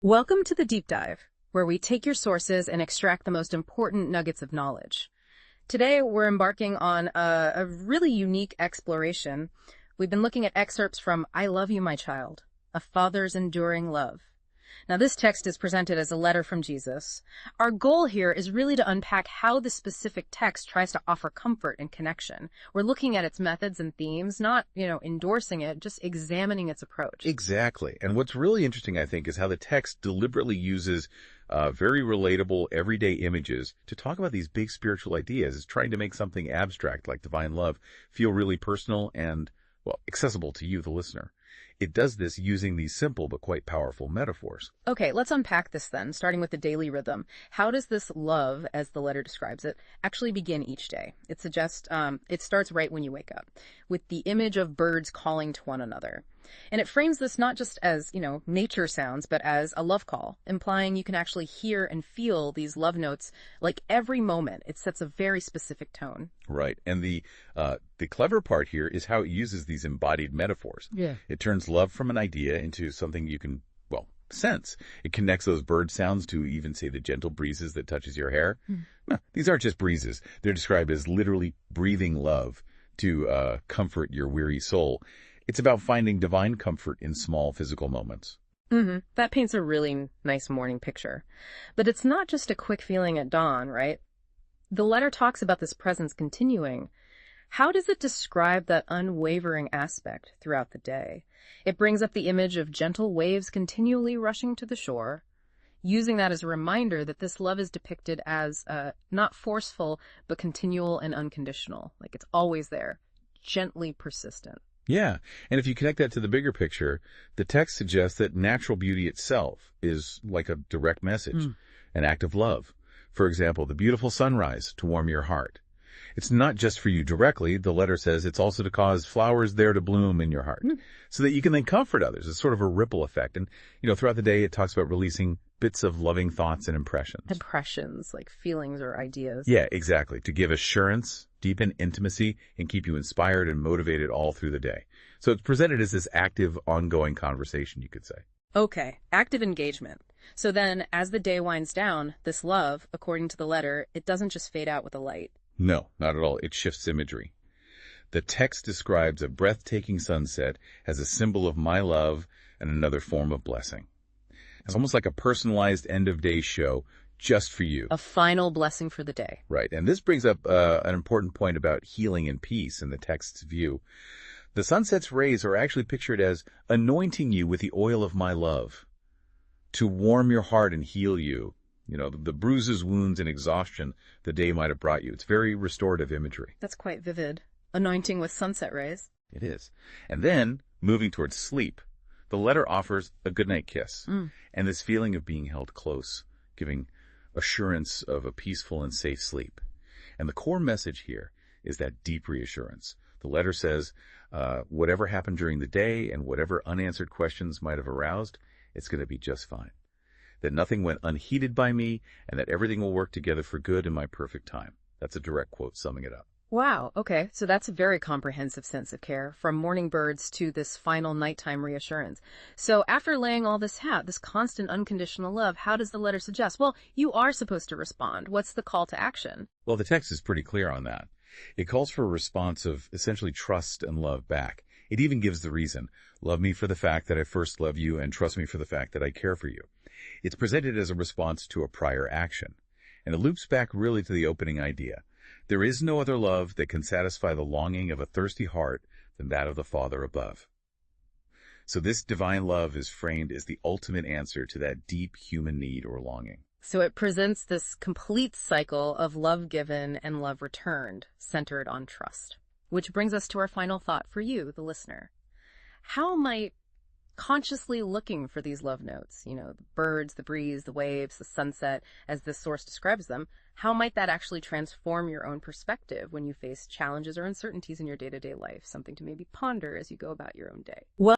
Welcome to the Deep Dive, where we take your sources and extract the most important nuggets of knowledge. Today, we're embarking on a really unique exploration. We've been looking at excerpts from I Love You, My Child, A Father's Enduring Love. Now, this text is presented as a letter from Jesus. Our goal here is really to unpack how the specific text tries to offer comfort and connection. We're looking at its methods and themes, not, endorsing it, just examining its approach. Exactly. And what's really interesting, I think, is how the text deliberately uses very relatable, everyday images to talk about these big spiritual ideas. It's trying to make something abstract like divine love feel really personal and, well, accessible to you, the listener. It does this using these simple but quite powerful metaphors. Okay, let's unpack this then, starting with the daily rhythm. How does this love, as the letter describes it, actually begin each day? It suggests it starts right when you wake up, with the image of birds calling to one another. And it frames this not just as, nature sounds, but as a love call, implying you can actually hear and feel these love notes like every moment. It sets a very specific tone. Right. And the clever part here is how it uses these embodied metaphors. Yeah. It turns love from an idea into something you can, sense. It connects those bird sounds to even, say, the gentle breezes that touches your hair. No, these aren't just breezes. They're described as literally breathing love to comfort your weary soul. It's about finding divine comfort in small physical moments. That paints a really nice morning picture. But it's not just a quick feeling at dawn, right? The letter talks about this presence continuing. How does it describe that unwavering aspect throughout the day? It brings up the image of gentle waves continually rushing to the shore, using that as a reminder that this love is depicted as not forceful, but continual and unconditional. Like it's always there, gently persistent. Yeah, and if you connect that to the bigger picture, the text suggests that natural beauty itself is like a direct message, an act of love. For example, the beautiful sunrise to warm your heart. It's not just for you directly. The letter says it's also to cause flowers there to bloom in your heart so that you can then comfort others. It's sort of a ripple effect. And, throughout the day, it talks about releasing bits of loving thoughts and impressions. Impressions, like feelings or ideas. Yeah, exactly. To give assurance, deepen intimacy, and keep you inspired and motivated all through the day. So it's presented as this active, ongoing conversation, you could say. Okay, active engagement. So then, as the day winds down, this love, according to the letter, it doesn't just fade out with a light. No, not at all. It shifts imagery. The text describes a breathtaking sunset as a symbol of my love and another form of blessing. It's almost like a personalized end-of-day show just for you. A final blessing for the day. Right. And this brings up an important point about healing and peace in the text's view. The sunset's rays are actually pictured as anointing you with the oil of my love to warm your heart and heal you. The bruises, wounds, and exhaustion the day might have brought you. It's very restorative imagery. That's quite vivid. Anointing with sunset rays. It is. And then, moving towards sleep, the letter offers a goodnight kiss and this feeling of being held close, giving assurance of a peaceful and safe sleep. And the core message here is that deep reassurance. The letter says, whatever happened during the day and whatever unanswered questions might have aroused, it's going to be just fine. That nothing went unheeded by me, and that everything will work together for good in my perfect time. That's a direct quote summing it up. Wow, okay. So that's a very comprehensive sense of care, from morning birds to this final nighttime reassurance. So after laying all this out, this constant unconditional love, how does the letter suggest? Well, you are supposed to respond. What's the call to action? Well, the text is pretty clear on that. It calls for a response of essentially trust and love back. It even gives the reason. Love me for the fact that I first love you, and trust me for the fact that I care for you. It's presented as a response to a prior action, and it loops back really to the opening idea. There is no other love that can satisfy the longing of a thirsty heart than that of the Father above. So this divine love is framed as the ultimate answer to that deep human need or longing. So it presents this complete cycle of love given and love returned, centered on trust. Which brings us to our final thought for you, the listener. How might consciously looking for these love notes, the birds, the breeze, the waves, the sunset, as this source describes them, how might that actually transform your own perspective when you face challenges or uncertainties in your day-to-day life? Something to maybe ponder as you go about your own day. Well,